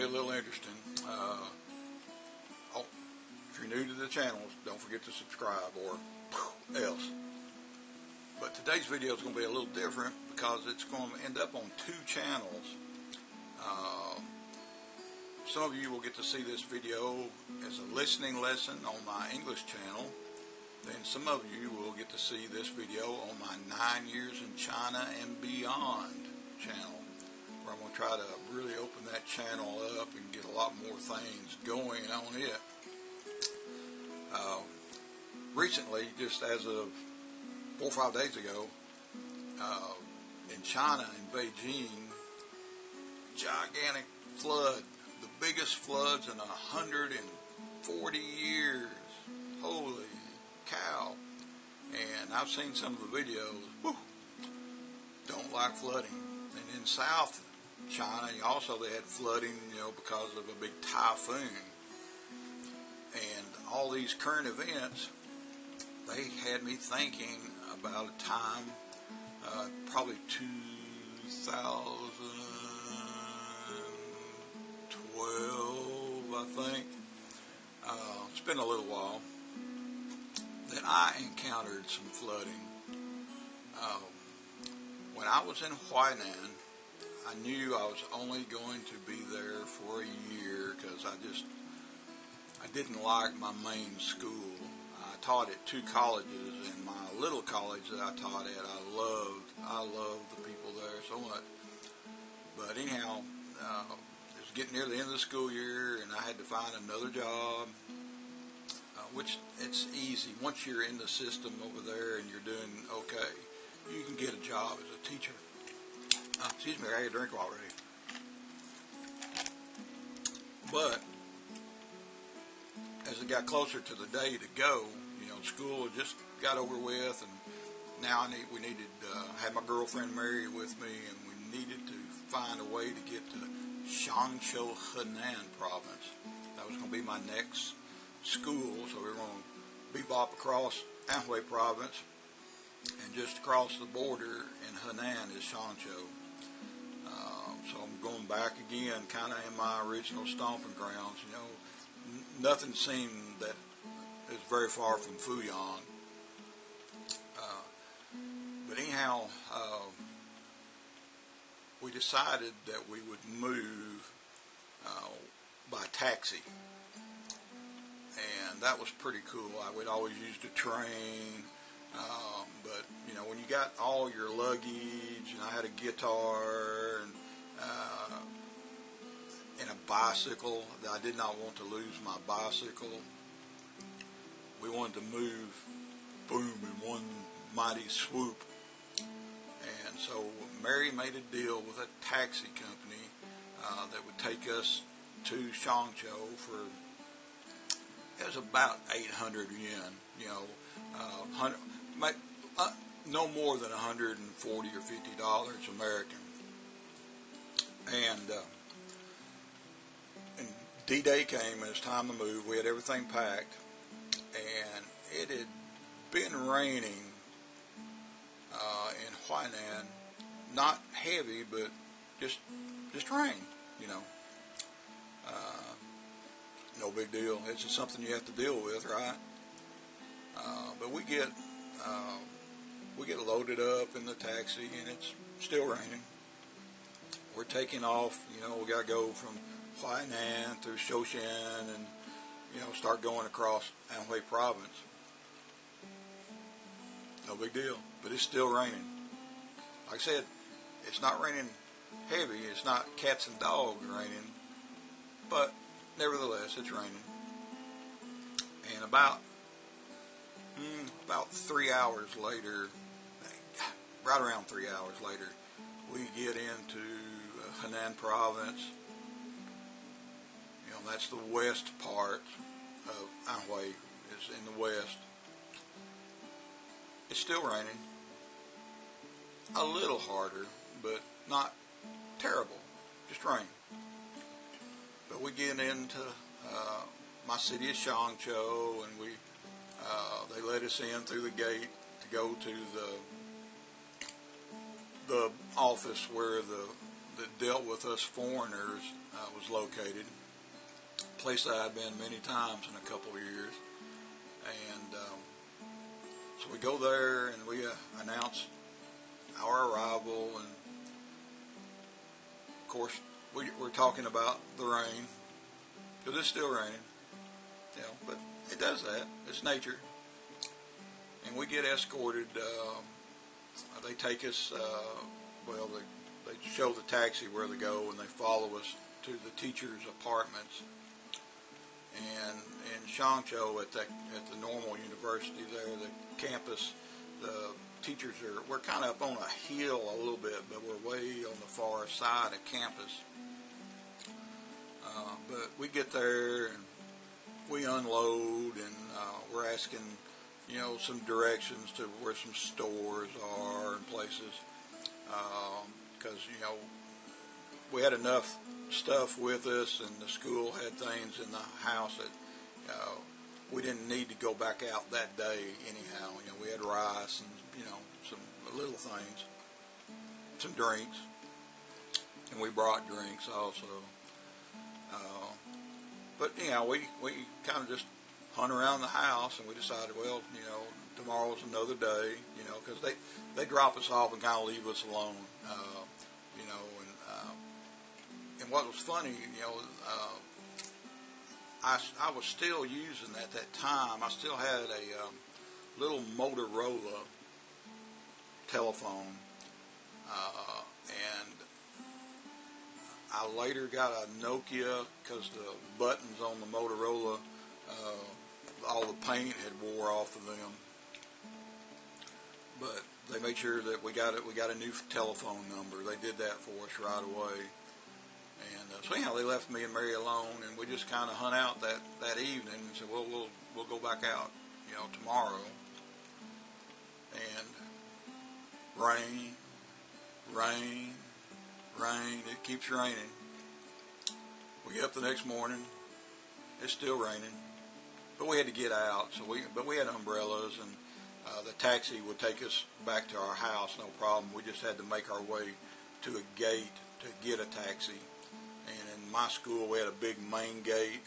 a little interesting. If you're new to the channel, don't forget to subscribe or else. But today's video is going to be a little different because it's going to end up on two channels. Some of you will get to see this video as a listening lesson on my English channel. Then some of you will get to see this video on my 9 Years in China and Beyond channel, where I'm going to try to really open that channel up and get a lot more things going on it. Recently, just as of 4 or 5 days ago, in China, in Beijing, gigantic flood, the biggest floods in 140 years. Holy cow. And I've seen some of the videos. Whew, don't like flooding. And in South China, also they had flooding, because of a big typhoon. And all these current events, they had me thinking about a time, probably 2012, I think. It's been a little while that I encountered some flooding. When I was in Huainan, I knew I was only going to be there for a year because I didn't like my main school. I taught at 2 colleges, and my little college that I taught at, I loved the people there so much. But anyhow, it was getting near the end of the school year, and I had to find another job, which it's easy. Once you're in the system over there and you're doing okay, you can get a job as a teacher. Excuse me, I had a drink already. But as it got closer to the day to go, school had just got over with, and now we needed had my girlfriend Mary with me, and we needed to find a way to get to Shangqiu Henan province. That was going to be my next school, so we were going to bebop across Anhui province, and just across the border in Henan is Shangqiu. So I'm going back again, kind of in my original stomping grounds. Nothing seemed that it was very far from Fuyang. But anyhow, we decided that we would move by taxi. And that was pretty cool. I would always use the train. But, when you got all your luggage, and I had a guitar, and a bicycle, I did not want to lose my bicycle. We wanted to move, boom, in one mighty swoop. And so Mary made a deal with a taxi company that would take us to Shangqiu for, it was about 800 yen, no more than $140 or $50 American. And D-Day came, and it's time to move. We had everything packed, and it had been raining in Huainan, not heavy, but just rain, no big deal. It's just something you have to deal with, right? But we get loaded up in the taxi, and it's still raining. We're taking off, we got to go from Huainan through Shoshan and, start going across Anhui province. No big deal, but it's still raining. Like I said, it's not raining heavy, it's not cats and dogs raining, but nevertheless, it's raining. And about 3 hours later, right around 3 hours later, we get into Henan province. That's the west part of Anhui, is in the west. It's still raining. A little harder, but not terrible. Just rain. But we get into my city of Shangqiu, and they let us in through the gate to go to the office where that dealt with us foreigners was located. A place that I'd been many times in a couple of years. And so we go there and we announce our arrival, and of course we're talking about the rain, because it's still raining, but it does that. It's nature. And we get escorted. They take us, they show the taxi where to go, and they follow us to the teachers' apartments. And in Shangqiu, at the normal university there, the campus, the teachers we're kind of up on a hill a little bit, but we're way on the far side of campus. But we get there and we unload, and we're asking, some directions to where some stores are and places, because, we had enough stuff with us, and the school had things in the house that we didn't need to go back out that day anyhow. We had rice and, some little things, some drinks, and we brought drinks also. But, we kind of just hung around the house, and we decided, well, tomorrow's another day, because they drop us off and kind of leave us alone, and what was funny, I was still using at that time, I still had a little Motorola telephone, and I later got a Nokia, because the buttons on the Motorola, all the paint had wore off of them. But they made sure that we got a new telephone number. They did that for us right away. And so anyhow, they left me and Mary alone, and we just kind of hung out that evening and said, well, we'll go back out, tomorrow. And rain, it keeps raining. We get up the next morning, it's still raining, but we had to get out. But we had umbrellas, and the taxi would take us back to our house, no problem. We just had to make our way to a gate to get a taxi. And in my school, we had a big main gate.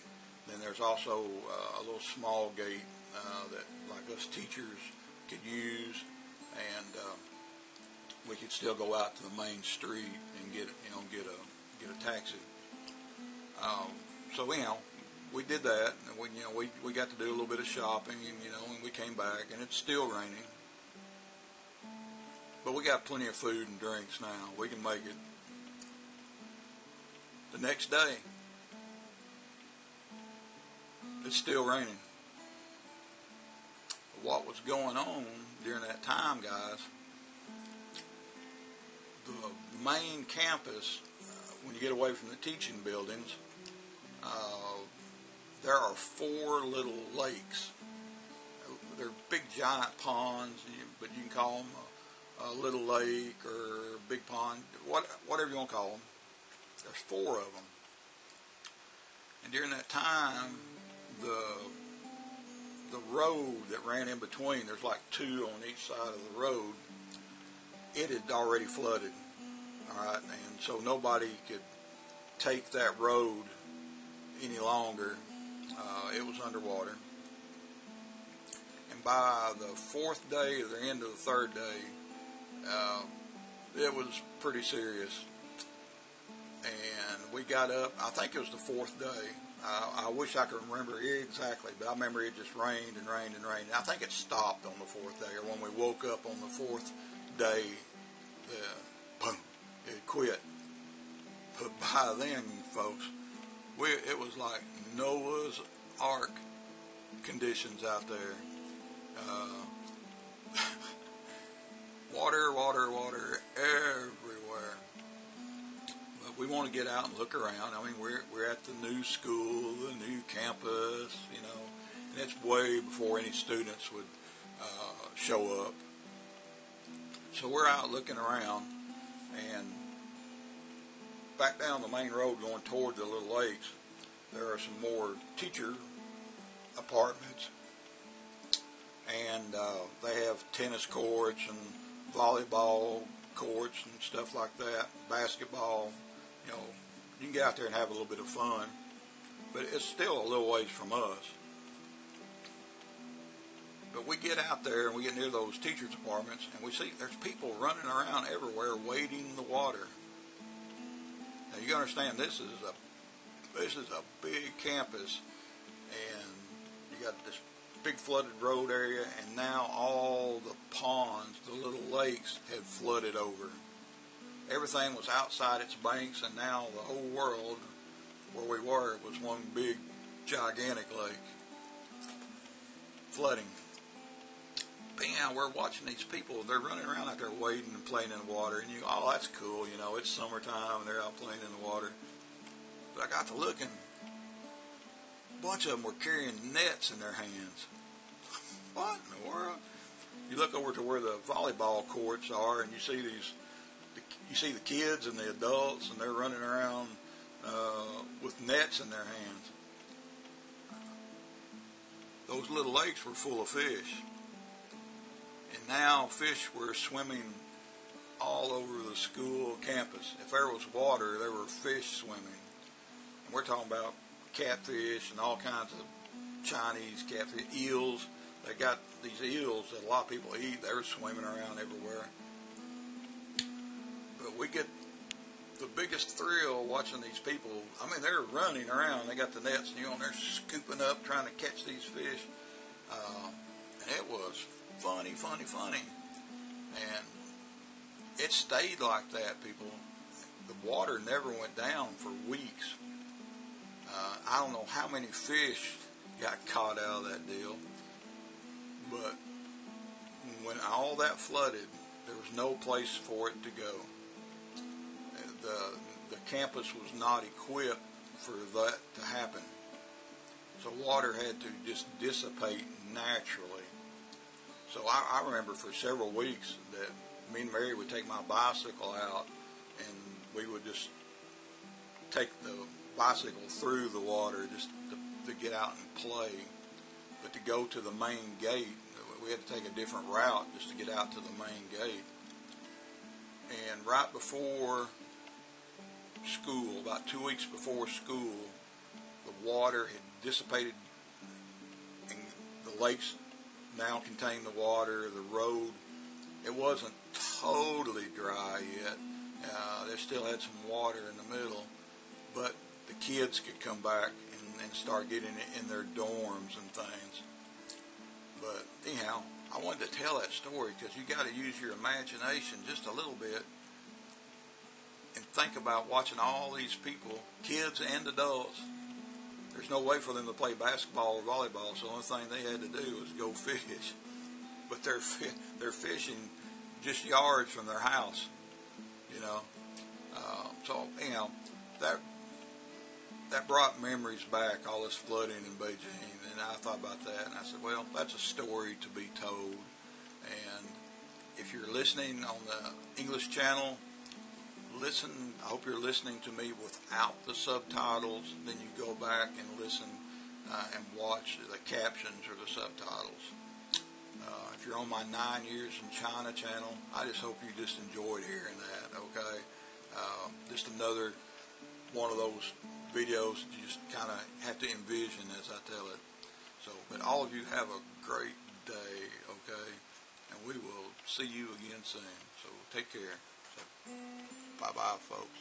Then there's also a little small gate that, like us teachers, could use, and we could still go out to the main street and get a taxi. So anyhow, we did that, and we got to do a little bit of shopping, and we came back, and it's still raining. But we got plenty of food and drinks now. We can make it. The next day, it's still raining. What was going on during that time, guys? The main campus, when you get away from the teaching buildings, there are 4 little lakes. They're big giant ponds, but you can call them a little lake or a big pond, whatever you want to call them. There's 4 of them. And during that time, the road that ran in between, there's like 2 on each side of the road, it had already flooded. All right, and so nobody could take that road any longer. It was underwater. And by the 4th day or the end of the 3rd day, it was pretty serious. And we got up, I think it was the 4th day. I wish I could remember exactly, but I remember it just rained and rained and rained. And I think it stopped on the 4th day, or when we woke up on the 4th day, boom, it quit. But by then, folks, it was like Noah's Ark conditions out there. Water everywhere. But we want to get out and look around. I mean, we're at the new school, the new campus, and it's way before any students would show up. So we're out looking around, and back down the main road going toward the little lakes, there are some more teacher apartments, and they have tennis courts and volleyball courts and stuff like that, basketball. You know, you can get out there and have a little bit of fun, but it's still a little ways from us. But we get out there and we get near those teachers' apartments, and we see there's people running around everywhere wading the water. Now you understand this is a big campus, and you got this big flooded road area, and now all the ponds, the little lakes, had flooded over. Everything was outside its banks, and now the whole world where we were was one big gigantic lake flooding. But yeah, we're watching these people. They're running around out there wading and playing in the water, and you go, oh, that's cool. You know, it's summertime, and they're out playing in the water. But I got to looking. A bunch of them were carrying nets in their hands. What in the world? You look over to where the volleyball courts are, and you see the kids and the adults, and they're running around with nets in their hands. Those little lakes were full of fish. And now fish were swimming all over the school campus. If there was water, there were fish swimming. And we're talking about catfish and all kinds of Chinese catfish, eels. They got these eels that a lot of people eat. They're swimming around everywhere. But we get the biggest thrill watching these people. I mean, they're running around. They got the nets, and they're scooping up, trying to catch these fish. And it was funny. And it stayed like that, people. The water never went down for weeks. I don't know how many fish got caught out of that deal, but when all that flooded, there was no place for it to go. The campus was not equipped for that to happen. So water had to just dissipate naturally. So I remember for several weeks that me and Mary would take my bicycle out, and we would just take the bicycle through the water just to get out and play. But to go to the main gate, we had to take a different route just to get out to the main gate. And right before school, about 2 weeks before school, the water had dissipated, and the lakes now contain the water. The road, it wasn't totally dry yet. There still had some water in the middle, but the kids could come back and start getting it in their dorms and things. But anyhow, I wanted to tell that story because you got to use your imagination just a little bit and think about watching all these people, kids and adults. There's no way for them to play basketball or volleyball, so the only thing they had to do was go fish. But they're fishing just yards from their house, you know. So anyhow, that brought memories back, all this flooding in Beijing, and I thought about that, and I said, well, that's a story to be told. And if you're listening on the English channel, listen. I hope you're listening to me without the subtitles. Then you go back and listen and watch the captions or the subtitles. If you're on my 9 Years in China channel, I just hope you just enjoyed hearing that, okay? Just another one of those videos you just kind of have to envision as I tell it. So, but all of you have a great day, okay? And we will see you again soon. So take care. So, bye-bye, folks.